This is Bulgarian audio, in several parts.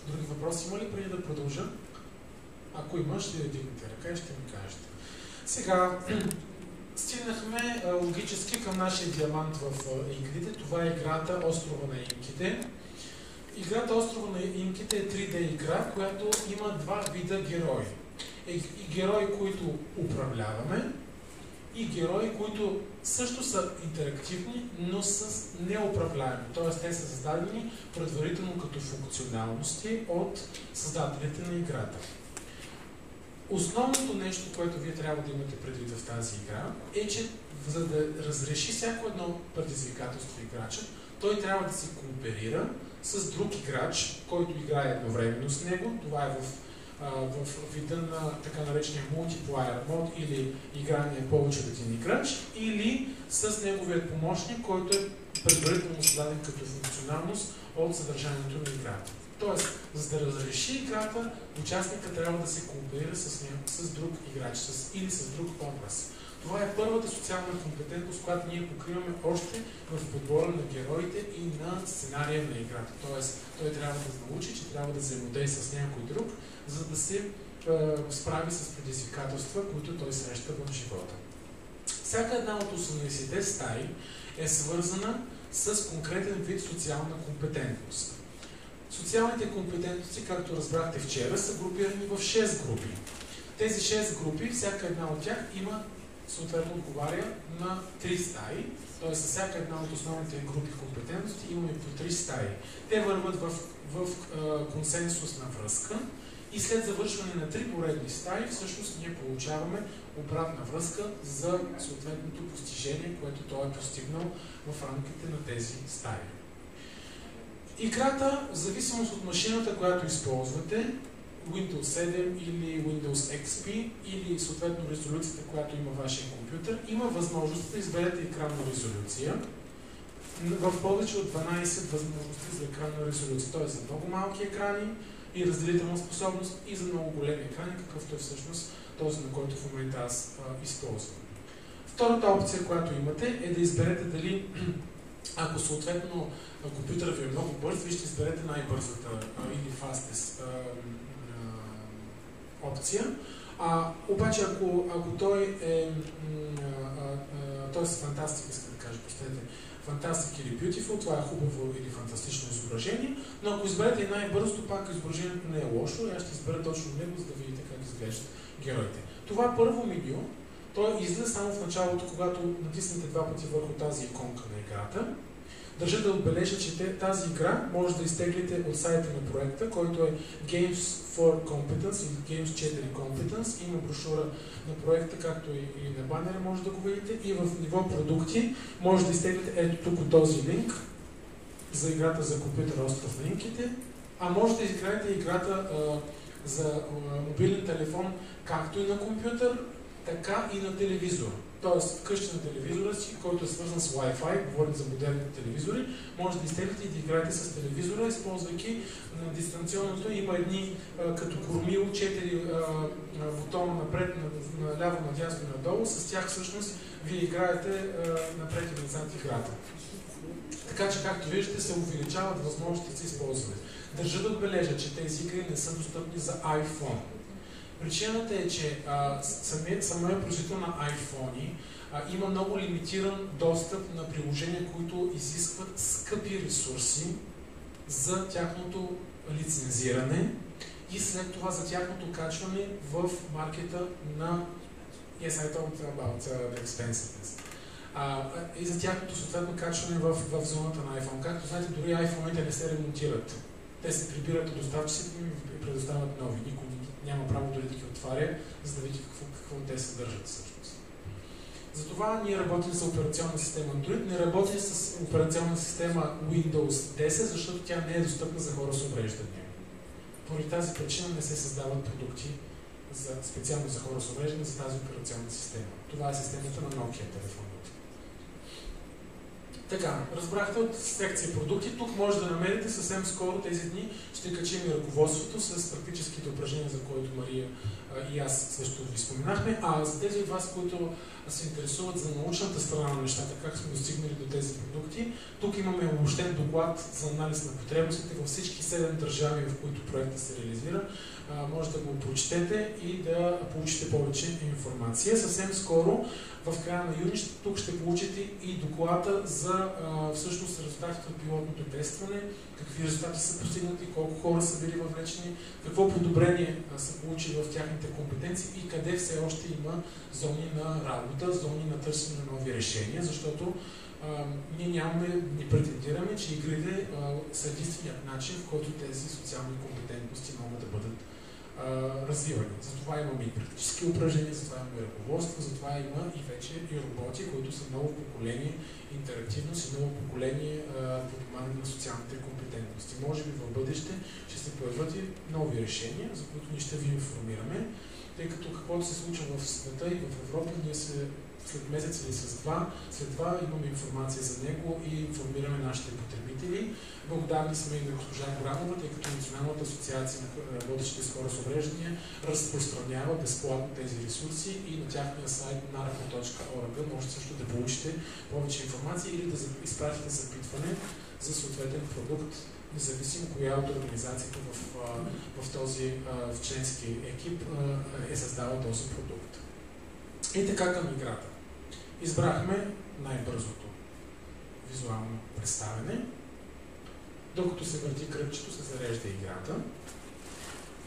Други въпроси има ли преди да продължа? Ако има, ще вдигнете ръка и ще ми кажете. Сега, стигнахме логически към нашия диамант в игрите. Това е играта Острова на инките. Играта Острова на инките е 3D игра, която има два вида герои. И герои, които управляваме, и герои, които също са интерактивни, но са неуправляеми. Т.е. те са създадени предварително като функционалности от създателите на играта. Основното нещо, което вие трябва да имате предвид в тази игра, е, че за да разреши всяко едно предизвикателство играча, той трябва да се кооперира с друг играч, който играе едновременно с него. Това е в вида на така наречения мултиплеер мод или играние повече от един играч, или с неговият помощник, който е предварително създаден като функционалност от съдържанието на играта. Тоест, за да разреши играта, участника трябва да се кооперира с друг играч или с друг образ. Това е първата социална компетентност, която ние покриваме още в подбора на героите и на сценария на играта. Тоест, той трябва да научи, че трябва да взаимодейства с някой друг, за да се справи с предизвикателства, които той среща в живота. Всяка една от 18-те стаи е свързана с конкретен вид социална компетентност. Социалните компетентности, както разбрахте вчера, са групирани в 6 групи. Тези 6 групи, всяка една от тях има съответно отговаря на 3 стаи, т.е. за всяка една от основните групи компетентности имаме по 3 стаи. Те върват в консенсусна връзка и след завършване на 3 поредни стаи, всъщност ние получаваме обратна връзка за съответното постижение, което той е постигнал в рамките на тези стаи. Играта, в зависимост от машината, която използвате, Windows 7 или Windows XP или съответно резолюцията, която има вашия компютър, има възможност да изберете екранна резолюция в повече от 12 възможности за екранна резолюция. Т.е. за много малки екрани и разделителна способност и за много големи екрани, какъвто е всъщност този, на който в момента аз използвам. Втората опция, която имате, е да изберете дали, ако съответно компютърът ви е много бърз, вие ще изберете най-бързата или fastest опция. Обаче, ако той е фантастик, иска да кажа, простете, фантастик или beautiful, това е хубаво или фантастично изображение, но ако изберете и най-бързото, пак изображението не е лошо, аз ще избера точно него, за да видите как изглеждат героите. Това първо меню, той излиза само в началото, когато натиснете 2 пъти върху тази иконка на играта. Държа да отбележа, че тази игра може да изтеглите от сайта на проекта, който е Games for Competence или Games 4 Competence. Има брошура на проекта, както и на банера може да го видите. И в ниво продукти може да изтеглите ето тук този линк за играта за компютър Остров на инките. А може да изиграете играта за мобилен телефон както и на компютър, така и на телевизор. Тоест, вкъщи на телевизора си, който е свързан с Wi-Fi, говорим за модерните телевизори, може да изтеглите и да играете с телевизора, използвайки на дистанционното. Има едни като кормило, 4 бутона напред, наляво, надясно и надолу. С тях всъщност вие играете напред и назад играта. Така че, както виждате, се увеличават възможностите за използване. Държа да отбележа, че тези игри не са достъпни за iPhone. Причината е, че самият производител на iPhone има много лимитиран достъп на приложения, които изискват скъпи ресурси за тяхното лицензиране и след това за тяхното качване в маркета на Yes, I talked about the expensiveness. И за тяхното съответно качване в зоната на iPhone. Както знаете, дори iPhone-ите не се ремонтират. Те се прибират от доставчиците и предоставят нови. Никой няма право дори да ги отваря, за да види какво те съдържат всъщност. Затова ние работим с операционна система Android, не работим с операционна система Windows 10, защото тя не е достъпна за хора с увреждания. Поради тази причина не се създават продукти специално за хора с увреждания за тази операционна система. Това е системата на Nokia телефоните. Така, разбрахте от секция продукти. Тук може да намерите съвсем скоро тези дни. Ще качим и ръководството с практическите упражнения, за които Мария и аз също ви споменахме. А за тези от вас, които се интересуват за научната страна на нещата, как сме достигнали до тези продукти, тук имаме обобщен доклад за анализ на потребностите във всички 7 държави, в които проектът се реализира. Може да го прочетете и да получите повече информация. Съвсем скоро, в края на юни, тук ще получите и доклада за всъщност резултатите от пилотното тестване, какви резултати са постигнати, колко хора са били въвлечени, какво подобрение са получили в тяхните компетенции и къде все още има зони на работа, зони на търсене на нови решения, защото ние не претендираме, че игрите са единственият начин, в който тези социални компетентности могат да бъдат развивани. Затова имаме и практически упражнения, затова имаме ръководство, затова има и вече и роботи, които са ново поколение интерактивност и ново поколение подпомагане на социалните компетентности. Може би в бъдеще ще се появят и нови решения, за които ние ще ви информираме, тъй като каквото се случва в света и в Европа, ние след месец или след това имаме информация за него и информираме нашите потребители. Благодарни сме и на госпожа Горанова, тъй като Националната асоциация на работещите с хора с увреждания разпространява безплатно тези ресурси и на тяхния сайт narafo.org може също да получите повече информация или да изпратите запитване за съответен продукт, независимо коя от организацията в този членски екип е създала този продукт. И така към играта. Избрахме най-бързото визуално представяне. Докато се върти кръгчето, се зарежда играта.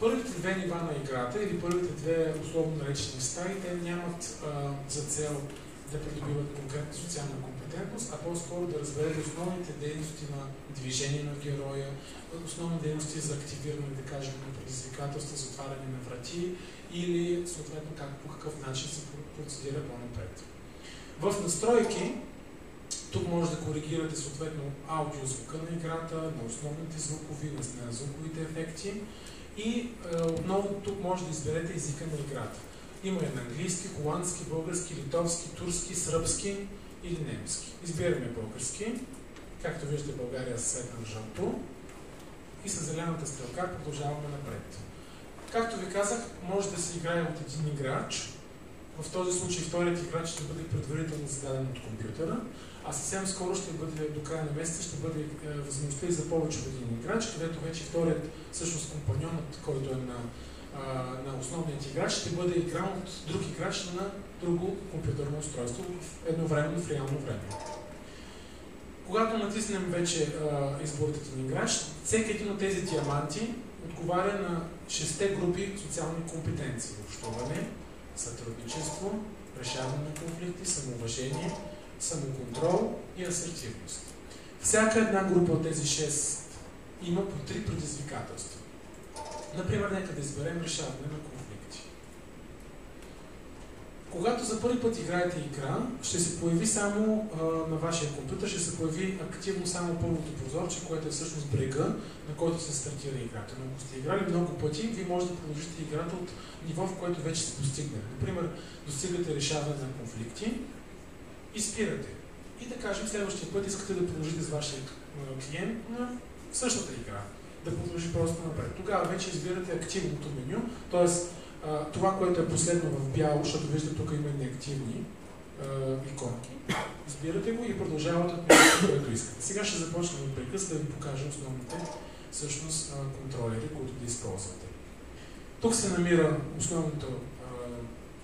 Първите две нива на играта или първите две условно наречени стаи, те нямат за цел да придобиват конкретна социална компетентност, а по-скоро да разберете основните дейности на движение на героя, основни дейности за активиране, да кажем, на предизвикателства, затваряне на врати или съответно по какъв начин се процедира по-напред. В настройки тук може да коригирате съответно аудиозвука на играта, на основните звукови, на звуковите ефекти и отново тук може да изберете езика на играта. Има и на английски, холандски, български, литовски, турски, сръбски или немски. Избираме български. Както виждате, България е светна на жълто. И с зелената стрелка продължаваме напред. Както ви казах, може да се играе от един играч. В този случай вторият играч ще бъде предварително зададен от компютъра, а съвсем скоро ще бъде, до края на месеца, ще бъде възможността и за повече от един играч, където вече вторият, всъщност компаньонът, който е на основният играч, ще бъде игран от друг играч на друго компютърно устройство едновременно в реално време. Когато натиснем вече изборът един играч, всеки един от тези диаманти отговаря на 6-те групи социални компетенции: общуване, сътрудничество, решаване на конфликти, самоуважение, самоконтрол и асертивност. Всяка една група от тези 6 има по 3 предизвикателства. Например, нека да изберем решаване на конфликти. Когато за първи път играете игра, ще се появи само на вашия компютър, ще се появи активно само първото прозорче, което е всъщност брега, на който се стартира играта. Но ако сте играли много пъти, вие може да продължите играта от ниво, в което вече сте достигнали. Например, достигате решаване на конфликти и спирате. И да кажем, следващия път искате да продължите с вашия клиент на същата игра. Да продължи просто напред. Тогава вече избирате активното меню, т.е. това, което е последно в бяло, защото виждате, тук има неактивни иконки. Избирате го и продължавате от мястото, което искате. Сега ще започнем от прекъс да ви покажа основните всъщност контролери, които да използвате. Тук се намира основното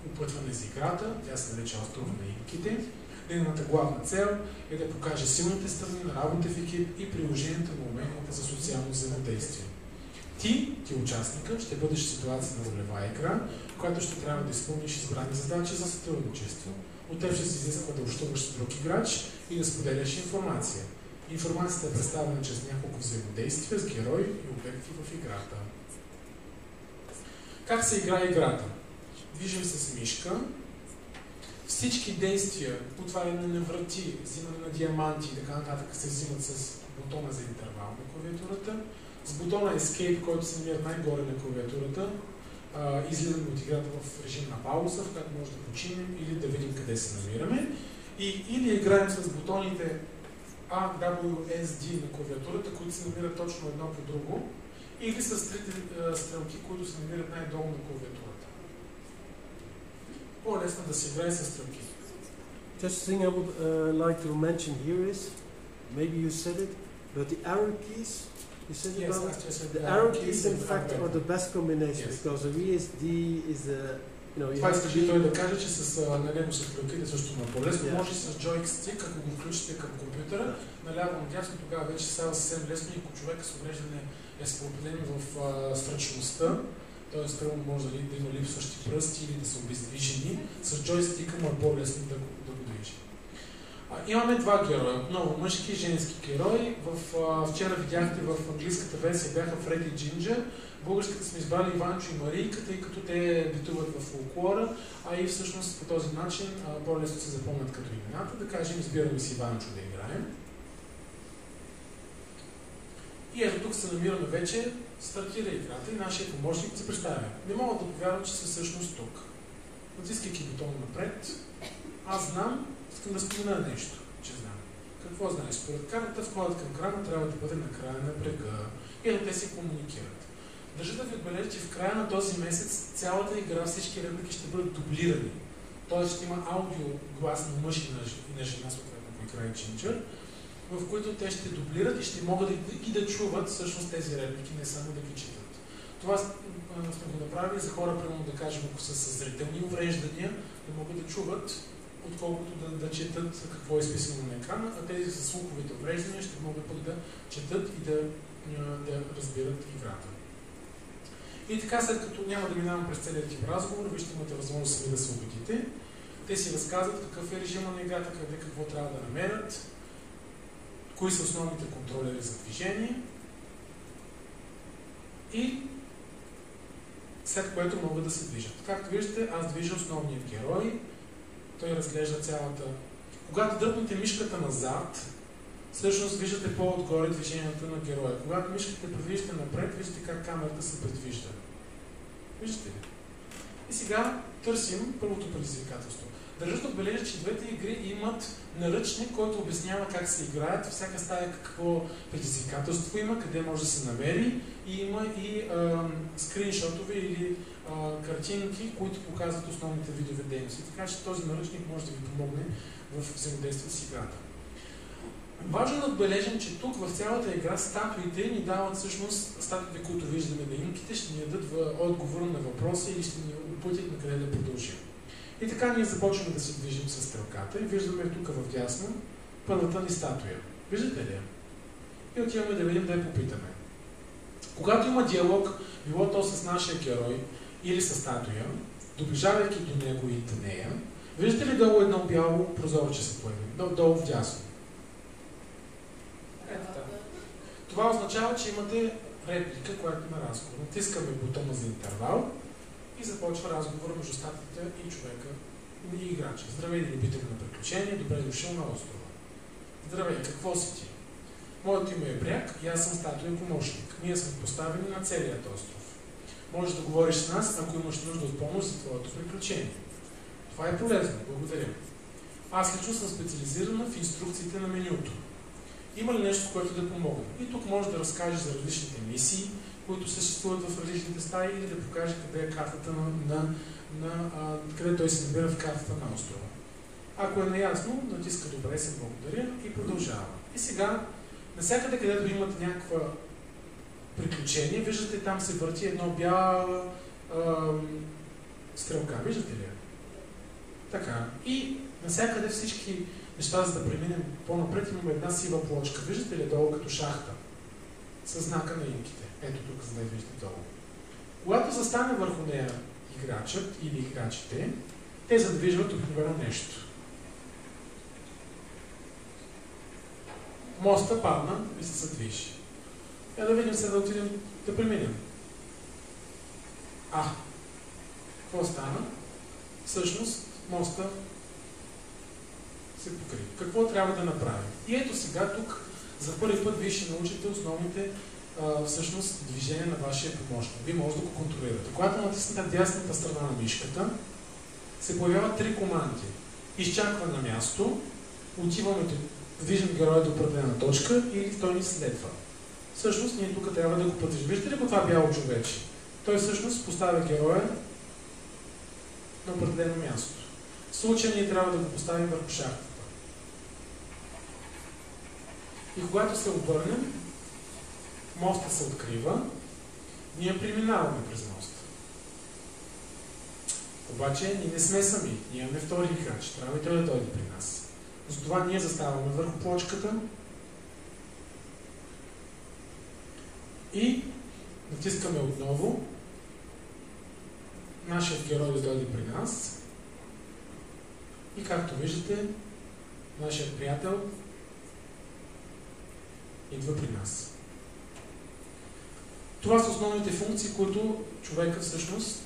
опътване за играта, тя се нарича острова на имките. Нейната главна цел е да покаже силните страни на работа в екип и приложението на уменията за социално взаимодействие. Ти участника, ще бъдеш в ситуация на ролева игра, в която ще трябва да изпълниш избрани задачи за сътрудничество. От теб ще се изисква да общуваш с друг играч и да споделяш информация. Информацията е представена чрез няколко взаимодействия с герои и обекти в играта. Как се играе играта? Движим се с мишка. Всички действия, отваряне на врати, взимане на диаманти и така нататък се взимат с бутона за интервал на клавиатурата. С бутона Escape, който се намира най-горе на клавиатурата, излизаме от играта в режим на пауза, в която може да починем или да видим къде се намираме. Или играем с бутоните AWSD на клавиатурата, които се намират точно едно по друго, или с трите стрелки, които се намират най-долу на клавиатурата. По-лесно да се играе с стрелки. Just thing I would like to mention here is, maybe you said it, but the arrow keys, you said Yes, about it? said The arrow keys in fact are the best combination, yes. because the VSD is a, you know, you Това have to искаше be... той да каже, че на него с стрелките също му е по-лесно. Yeah. Може с joystick, ако го включите към компютъра, наляво надясно, тогава вече става съвсем лесно и ако човека с увреждане е определен в сръчността, т.е. трудно може да има липсващи пръсти или да са обездвижени, с джойстика му е по-лесно да го движи. Имаме два героя, отново мъжки и женски герои. Вчера видяхте в английската версия бяха Фред и Джинджер, в българската сме избрали Иванчо и Марийка, тъй като те битуват в фолклора, а и всъщност по този начин по-лесно се запомнят като имената. Да кажем, избираме си Иванчо да играем. И ето тук се намираме вече, стартира играта и нашия помощник се представя. Не мога да повярвам, че са всъщност тук. Натискайки бутона напред, аз знам, искам да спомена нещо, че знам. Какво знаеш? Според картата, входът към крана трябва да бъде на края на брега. И да те се комуникират. Държа да ви отбележа, че в края на този месец цялата игра, всички реплики ще бъдат дублирани. Тоест ще има аудио глас на мъж и на жена, съответно по играе Ginger, в които те ще дублират и ще могат и да чуват всъщност тези реплики, не само да ги четат. Това сме го направили за хора, примерно да кажем, ако са с зрителни увреждания, да могат да чуват, отколкото да четат какво е изписано на екрана, а тези с слуховите увреждания ще могат пък да четат и да разбират играта. И така, след като няма да минавам през целият тип разговор, вижте, имате възможност сами да се убедите. Те си разказват какъв е режима на играта, къде какво трябва да намерят, кои са основните контролери за движение и след което могат да се движат. Както виждате, аз движа основният герой, той разглежда цялата... Когато дръпнете мишката назад, всъщност виждате по-отгоре движението на героя. Когато мишката предвиждате напред, виждате как камерата се предвижда. Виждате ли? И сега търсим първото предизвикателство. Държа да отбележа, че двете игри имат наръчник, който обяснява как се играят, всяка стая какво предизвикателство има, къде може да се намери и има и скриншотове или картинки, които показват основните видове дейности. Така че този наръчник може да ви помогне в взаимодействие с играта. Важно да отбележим, че тук в цялата игра статуите ни дават всъщност, статуите, които виждаме на инките, ще ни дадат отговор на въпроса или ще ни упътят на къде да продължим. И така ние започваме да се движим с стрелката и виждаме тук в дясно първата ни статуя. Виждате ли я? И отиваме да видим да я попитаме. Когато има диалог, било то с нашия герой или с статуя, доближавайки до него и до нея, виждате ли долу едно бяло прозорче се появи? Долу в дясно. Ето така. Това означава, че имате реплика, която има разговор. Натискаме бутона за интервал и започва разговор между статуята и човека и играча. Здравей, любители на приключения, добре дошъл на острова. Здравей, какво си ти? Моето име е Бряг и аз съм статуен помощник. Ние сме поставени на целият остров. Можеш да говориш с нас, ако имаш нужда от помощ за твоето приключение. Това е полезно, благодаря. Аз лично съм специализирана в инструкциите на менюто. Има ли нещо, което да помогне? И тук може да разкажеш за различните мисии, които съществуват в различните стаи, или да покаже къде е картата къде той се намира в картата на острова. Ако е наясно, натиска добре, се благодаря и продължава. И сега, навсякъде, където имате някаква приключение, виждате, там се върти едно бяла стрелка. Виждате ли? Така. И навсякъде всички неща, за да преминем по-напред, имаме една сива плочка. Виждате ли долу като шахта? С знака на инките. Ето тук, за да я виждате долу. Когато застане върху нея играчът или играчите, те задвижват обикновено нещо. Моста падна и се задвижи. Да видим сега да отидем да преминем. Какво стана? Всъщност, моста се покри. Какво трябва да направим? И ето сега тук за първи път вие ще научите основните всъщност движения на вашия помощник. Вие може да го контролирате. Когато натиснете дясната страна на мишката, се появяват три команди. Изчаква на място, отиваме движим героя до определена точка и той ни следва. Всъщност ние тук трябва да го подвижим. Виждате ли го това бяло човече? Той всъщност поставя героя на определено място. В случая ние трябва да го поставим върху шахтата. И когато се обърнем, моста се открива, ние преминаваме през моста. Обаче ние не сме сами, ние имаме втори играч, трябва и той да дойде при нас. Затова ние заставаме върху плочката и натискаме отново нашият герой да дойде при нас и както виждате, нашият приятел идва при нас. Това са основните функции, които човека всъщност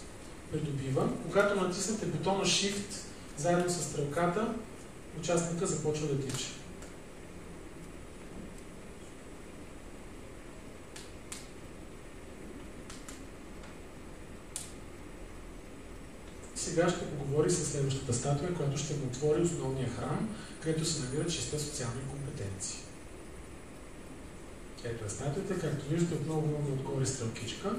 придобива. Когато натиснете бутона Shift заедно с стрелката, участника започва да тича. Сега ще поговори с следващата статуя, която ще му отвори основния храм, където се намират 6 социални компетенции. Ето е статуята, както виждате, отново имаме отгоре стрелкичка.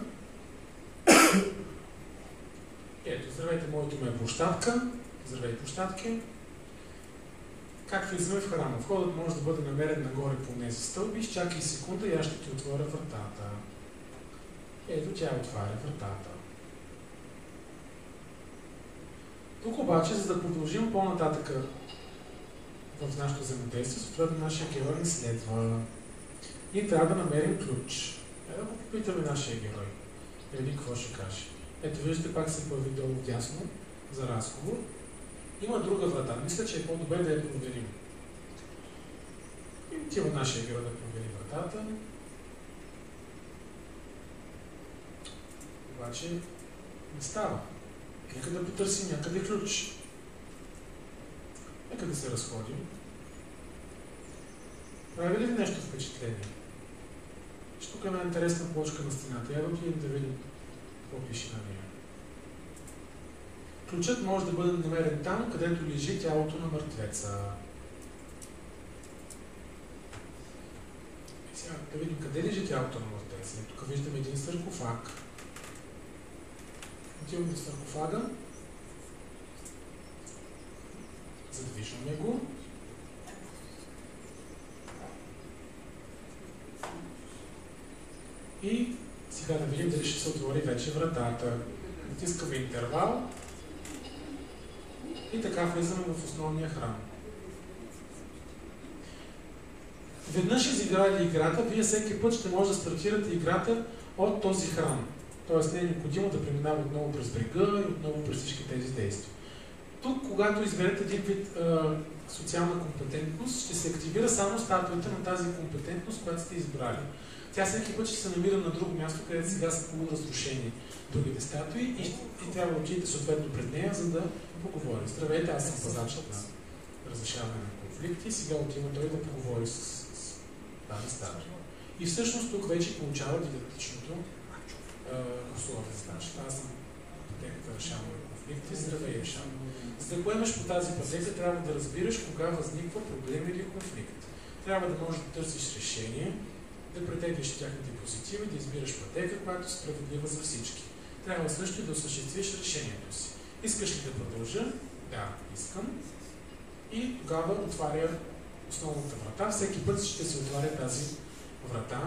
Ето, здравейте, моето име е площадка. Здравей, площадки. Как влизаме в храма? Входът може да бъде намерен нагоре по тези стълби. Изчакай секунда и аз ще ти отворя вратата. Ето, тя отваря вратата. Тук обаче, за да продължим по-нататък в нашето взаимодействие, съответно нашия герой ни следва. И трябва да намерим ключ. Да го попитаме нашия герой. Да видим какво ще каже. Ето виждате, пак се появи долу дясно за разговор. Има друга врата. Мисля, че е по-добре да я проверим. И отива нашия герой да провери вратата. Обаче не става. Нека да потърсим някъде ключ. Нека да се разходим. Прави ли нещо впечатление? Тук е една интересна плочка на стената. Я да отидем да видим какво пише на нея. Ключът може да бъде намерен там, където лежи тялото на мъртвеца. И сега да видим къде лежи тялото на мъртвеца. Тук виждаме един саркофаг. Отиваме до саркофага. Задвижваме го. И сега да видим дали ще се отвори вече вратата. Натискаме интервал и така влизаме в основния храм. Веднъж изиграли играта, вие всеки път ще може да стартирате играта от този храм. Тоест не е необходимо да преминава отново през брега и отново през всички тези действия. Тук, когато изберете един вид социална компетентност, ще се активира само статуята на тази компетентност, която сте избрали. Тя всеки път ще се намира на друго място, където сега са полуразрушени другите статуи и трябва да отидете съответно пред нея, за да поговори. Здравейте, аз съм пазачът на разрешаване на конфликти. Сега отива той да поговори с тази статуя. И всъщност тук вече получава дидактичното условие. Значи, аз съм пътеката решаване на конфликти. Здравей, решаване. За да поемеш по тази пътека, трябва да разбираш кога възниква проблем или конфликт. Трябва да можеш да търсиш решение, да претеглиш тяхните позитиви, да избираш пътека, която е справедлива за всички. Трябва също и да осъществиш решението си. Искаш ли да продължа? Да, искам. И тогава отваря основната врата. Всеки път ще се отваря тази врата.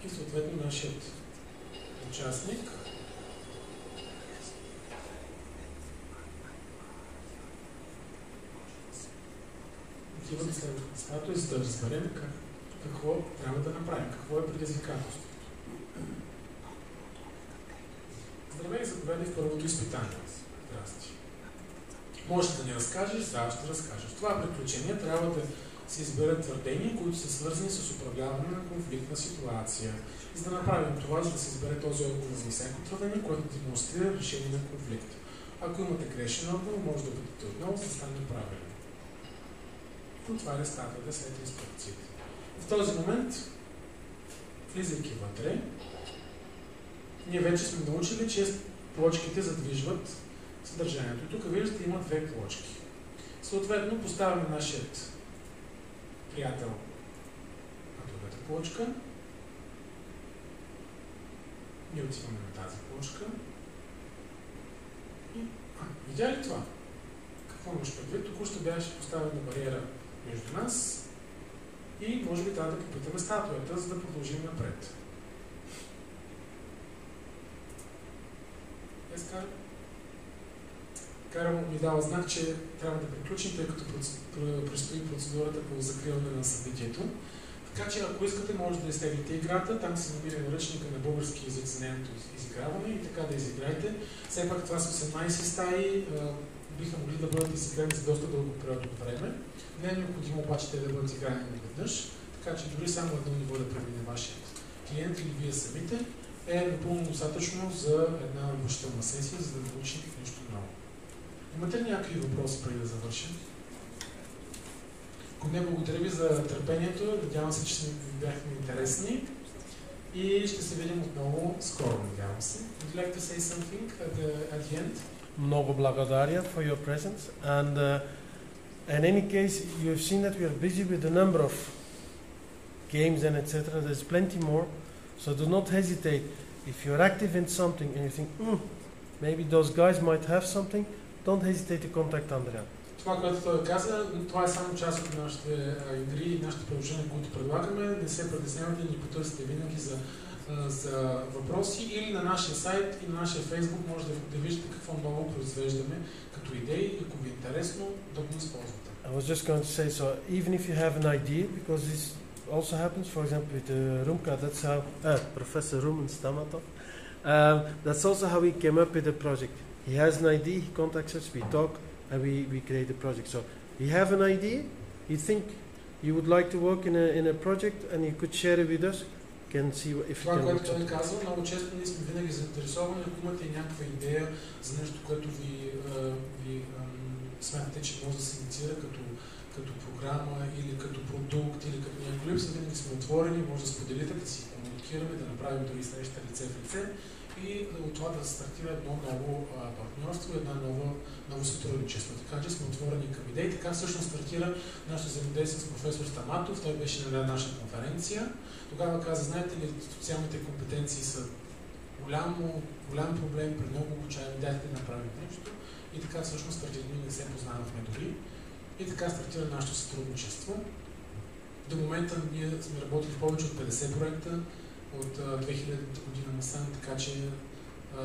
И съответно нашият участник отива на следващата статуя, за да разберем какво трябва да направим, какво е предизвикателството. Здравей, заповядай в първото изпитание. Здрасти. Можеш да ни разкажеш? Да, ще разкажеш. Това приключение трябва да се изберат твърдения, които са свързани с управляване на конфликтна ситуация. За да направим това, за да се избере този отговор за всяко твърдение, което демонстрира решение на конфликта. Ако имате грешен отговор, може да бъдете отново, за да стане правилно. Отваря статуята след инструкциите. В този момент, влизайки вътре, ние вече сме научили, че плочките задвижват съдържанието. Тук виждате, има две плочки. Съответно, поставяме нашият приятел на другата плочка. Ние отиваме на тази плочка. И, видя ли това? Какво имаш предвид? Току-що беше поставена бариера между нас и може би трябва да попитаме статуята, за да продължим напред. Карл ми дава знак, че трябва да приключим, тъй като предстои процедурата по закриване на събитието. Така че, ако искате, може да изтеглите играта. Там се намира наръчника на български език за нейното изиграване и така да изиграете. Все пак това са 18 стаи, биха могли да бъдат изиграни за доста дълго период от време. Не е необходимо обаче те да бъдат изиграни наведнъж, така че дори само едно ниво да премине вашият клиент или вие самите е напълно достатъчно за една обучителна сесия, за да научим нещо ново. Имате ли някакви въпроси преди да завършим? Ако не, благодаря ви за търпението. Надявам се, че бяхме интересни. И ще се видим отново скоро, надявам се. Would you like to say something at the end? Много благодаря for your presence. And in any case, you have seen that we are busy with a number of games and etc. There's plenty more. So do not hesitate. If you're active in something and you think, maybe those guys might have something, don't hesitate to contact Andrea. Това, което той каза, това е само част от нашите игри и нашите приложения, които предлагаме. Не се притеснявайте да ни потърсите винаги за въпроси или на нашия сайт и на нашия Фейсбук може да виждате какво ново произвеждаме като идеи и ако ви е интересно, да го използвате. I was just going to say, so even if you have an idea, because this also happens, for example, with Rumka, that's how, Professor Rumen Stamatov, that's also how we came up with the project. He has an idea, he contacts us, we talk, and we create a project. So you have an idea, you think you would like to work in a project, and you could share it with us, can see if you can. Това, което той казва, много често ние сме винаги заинтересовани, ако имате някаква идея за нещо, което ви смятате, че може да се инициира като програма или като продукт или като някакво липса, винаги сме отворени, може да споделите, да си комуникираме, да направим дори среща лице в лице и от това да стартира едно ново партньорство, едно ново сътрудничество. Така че сме отворени към идеи. Така всъщност стартира нашето взаимодействие с професор Стаматов. Той беше на наша конференция. Тогава каза, знаете ли, социалните компетенции са голям проблем при много обучаеми, дайте да направим нещо. И така всъщност стартира, ние не се познавахме дори. И така стартира нашето сътрудничество. До момента ние сме работили в повече от 50 проекта от 2000 година насам, така че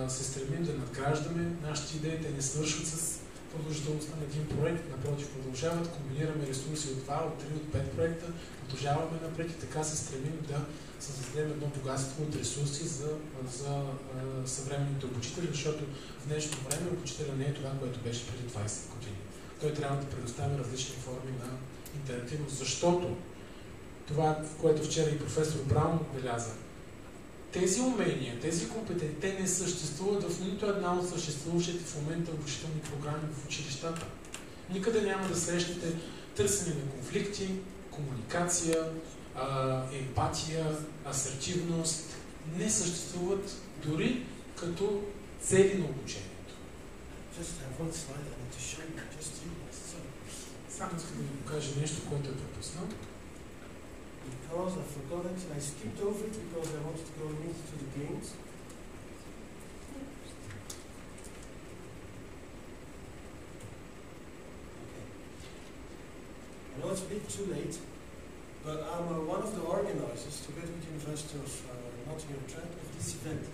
се стремим да надграждаме нашите идеи, те не свършват с продължителността на един проект, напротив продължават, комбинираме ресурси от 2, от 3, от 5 проекта, продължаваме напред и така се стремим да създадем едно богатство от ресурси за съвременните обучители, защото в днешно време обучителя не е това, което беше преди 20 години. Той трябва да предоставя различни форми на интерактивност, защото това, в което вчера и професор Браун отбеляза, тези умения, тези компетенции, те не съществуват в нито една от съществуващите в момента обучителни програми в училищата. Никъде няма да срещнете търсене на конфликти, комуникация, емпатия, асертивност. Не съществуват дори като цели на обучението. Само искам да ви покажа нещо, което е пропуснал. Because I forgot it, I skipped over it because I wanted to go into the games. Okay. I know it's a bit too late, but I'm one of the organizers, together with the University of Nottingham-Trent, of this event.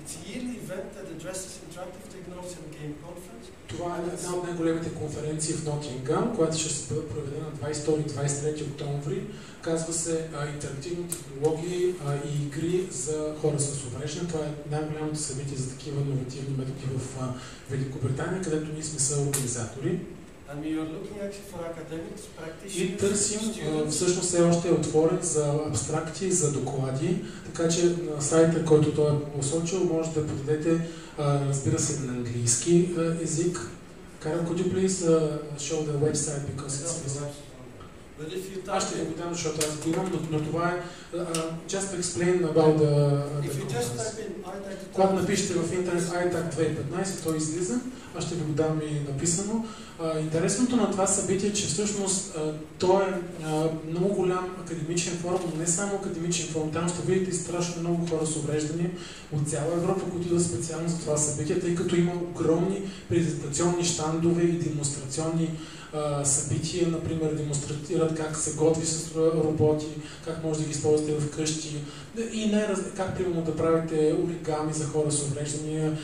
It's a yearly event that addresses interactive technology and game conference. Това е една от най-големите конференции в Нотингъм, която ще се бъде проведена на 22-23 октомври. Казва се интерактивни технологии и игри за хора с увреждане. Това е най-голямото събитие за такива иновативни методи в Великобритания, където ние сме съорганизатори. И търсим, всъщност все още е отворен за абстракти, за доклади, така че на сайта, който той е посочил, може да подадете, разбира се, на английски език. Karen, could you please show the website because it's Аз ще ви го дам, защото аз го имам, но това е just to explain about the когато напишете в интернет ITAC 2015, той излиза. Аз ще ви го дам и написано. Интересното на това събитие е, че всъщност то е много голям академичен форум, но не само академичен форум. Там ще видите страшно много хора с увреждания от цяла Европа, които идват специално за това събитие, тъй като има огромни презентационни щандове и демонстрационни събития, например, демонстрират как се готви с роботи, как може да ги използвате вкъщи и как примерно да правите оригами за хора с увреждания,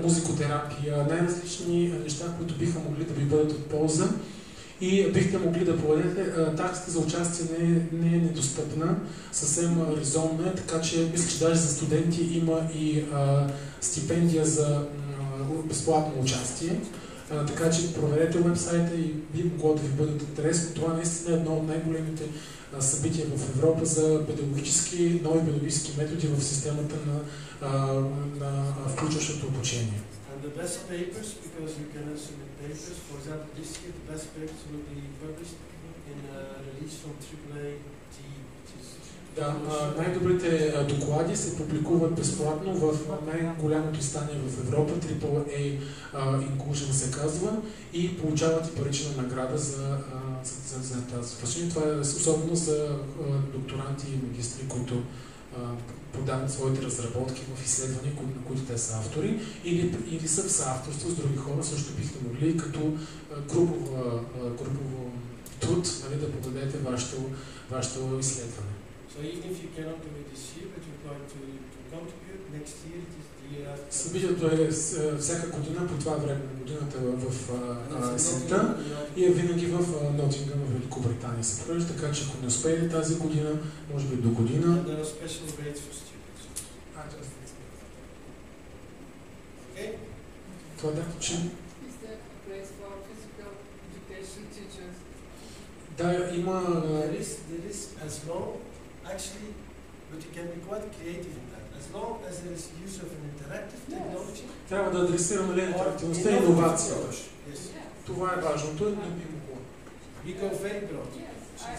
музикотерапия, най-различни неща, които биха могли да ви бъдат от полза и бихте могли да проведете. Таксата за участие не е недостъпна, съвсем резонна е, така че мисля, че даже за студенти има и стипендия за безплатно участие. Така че проверете вебсайта и би могло да ви бъде интересно. Това наистина е едно от най-големите събития в Европа за нови педагогически методи в системата на включващото обучение. The best papers, because you can submit papers, for example, this year the best papers will be published in a release from AAA-T. Да, най-добрите доклади се публикуват безплатно в най-голямото издание в Европа, AAA Inclusion се казва, и получават и парична награда за тази връщане. Това е особено за докторанти и магистри, които подават своите разработки в изследвания, на които те са автори, или са в съавторство с други хора, също бихте могли като групово труд, нали, да подадете вашето изследване. So even if you cannot do it this year, but you'd like to contribute, next year it is the year after. Събитието е всяка година, по това време на годината в есента и е винаги в Нотингъм, в Великобритания се провежда, така че ако не успеете тази година, може би до година. There are special grades for students. Okay. Това да, че... Да, има... There is as long, actually, but you can be quite creative in that. As long as there is use of an interactive technology. Трябва да адресираме интерактивността и иновацията. Yes. Това е важното, но би могло. We go very broad. I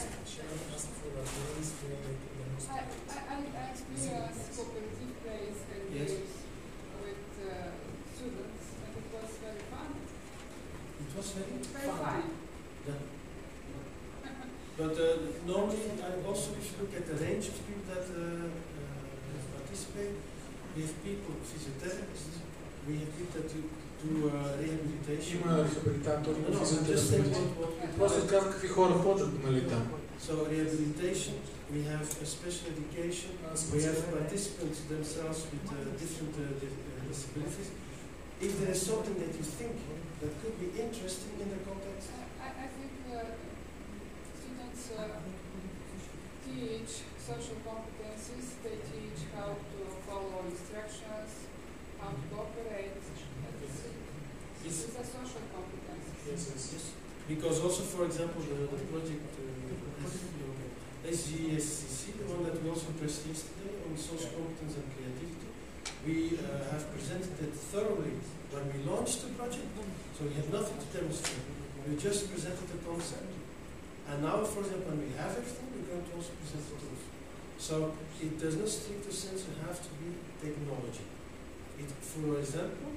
experience cooperative plays and games with students, and it was very fun. It was very fun. Yeah. But normally, also if you look at the range of people that participate, we have people, physiotherapists, we have people that do rehabilitation. Има рехабилитатори, физиотерапевти. Просто казвам какви хора ходят, нали там. So rehabilitation, we have special education, we have participants themselves with different disabilities. If there is something that you think that could be interesting in the context? I think students teach social competencies, they teach how to follow instructions, how to cooperate. This is a social competence. Yes. Because also, for example, the project SGSCC, the one that we also pressed yesterday on social competence and creativity, we have presented it thoroughly when we launched the project, so we have nothing to demonstrate. We just presented the concept. And now, for example, when we have everything, we're going to also present the tools. So it does not strictly sense you have to be technology. It, for example,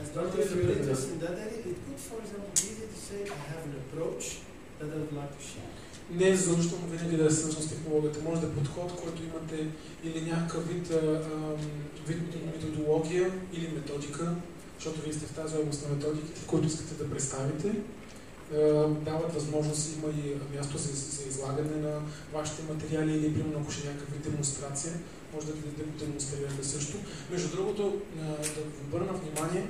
as not if you're interested in that area, it could, for example, be easy to say, I have an approach that I would like to share. Не е задължително винаги да е свързано с технологията. Може да е подход, който имате или някакъв вид методология или методика, защото вие сте в тази област на методиките, в които искате да представите. Дават възможност, има и място за излагане на вашите материали или, примерно, ако ще някакъв вид демонстрация, може да демонстрирате също. Между другото, да ви обърна внимание,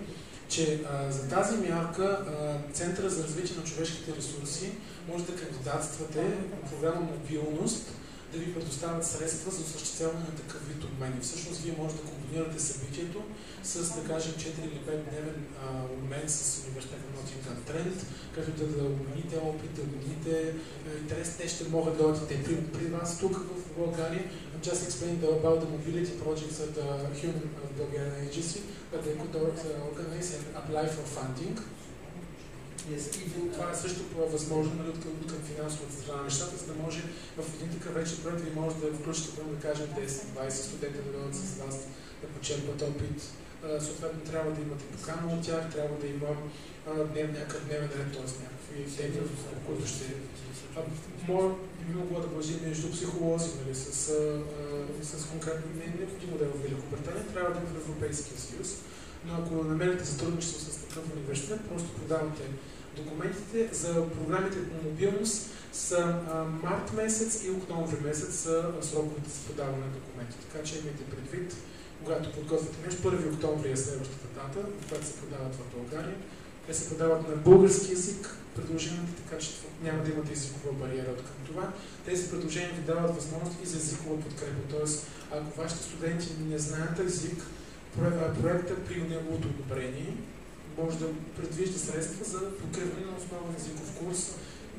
че за тази мярка Центъра за развитие на човешките ресурси може да кандидатствате в програма Мобилност, да ви предоставят средства за осъществяване на такъв вид обмени. Всъщност, вие може да комбинирате събитието с, да кажем, 4 или 5-дневен обмен с университета на Nottingham Trent, където да обмените опит, да обмените интерес. Те ще могат да дойдат при вас тук в България. I'm just explaining about the mobility projects at the Human Bulgarian Agency, but they could organize and apply for funding. Това е също възможно, нали, към финансовата страна на нещата, за да може в един такъв вече проект ви може да включите, да кажем, 10-20 студенти да дойдат с вас, да почерпат опит. Съответно, трябва да имате покана от тях, трябва да има някакъв дневен ред, т.е. някакви теми, които ще би могло да бъде между психолози, нали, с конкретно необходимо да е в Великобритания, трябва да е в Европейския съюз. Но ако намерите сътрудничество с такъв университет, просто подавате документите. За програмите по мобилност са март месец и октомври месец са сроковете за подаване на документи. Така че имайте предвид, когато подготвяте нещо, 1 октомври е следващата дата, в която се подават в България. Те се подават на български език, предложенията, така че няма да имате езикова бариера от към това. Тези предложения ви дават възможност и за езикова подкрепа. Тоест, ако вашите студенти не знаят език, проекта при неговото одобрение може да предвижда средства за покриване на основен езиков курс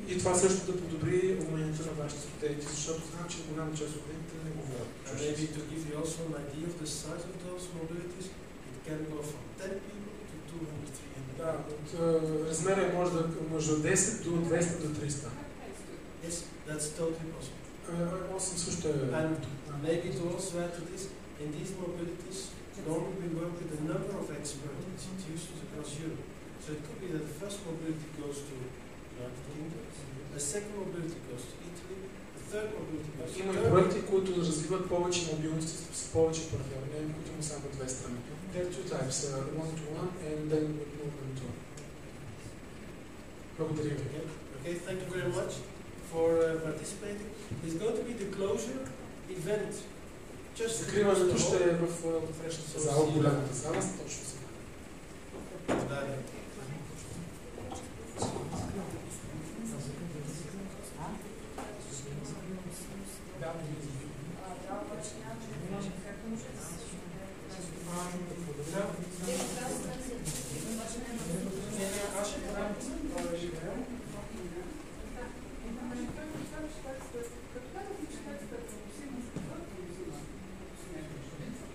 и това също да подобри уменията на вашите студенти, защото знам, че голяма част от студентите не говорят. Maybe to give you also an idea of the size of those mobilities, it can go from 10 people to 200-300. Да, от размера може да между 10 до 200 до 300. Yes, that's totally possible. 8 също е. And maybe to also add to this, in these mobilities, normally we work with a number of expert institutions across Europe. So it could be that the first mobility goes to the United Kingdom, the second mobility goes to Italy, the third mobility goes to Има Turkey. проекти, които развиват повече мобилности с повече партньори, не необходимо само две страни. There are two types, one-to-one and then movement-to-one. Благодаря ви. Okay, thank you very much for participating. It's going to be the closure event. Закриването ще е в срещната зала, голямата зала, точно сега.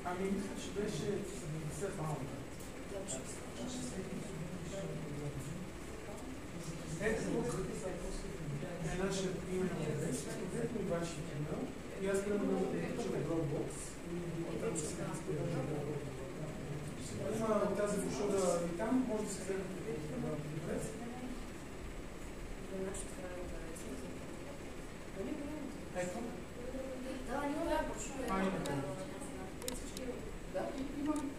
Ами, мисля, че беше 70 малко. Ето, е нашия имен адрес, конкретно и вашия имейл. И аз трябва да получа на Dropbox. Има тази брошура и там, може да се вземете адрес. Ето. Да, има брошура. Имате. Да, имам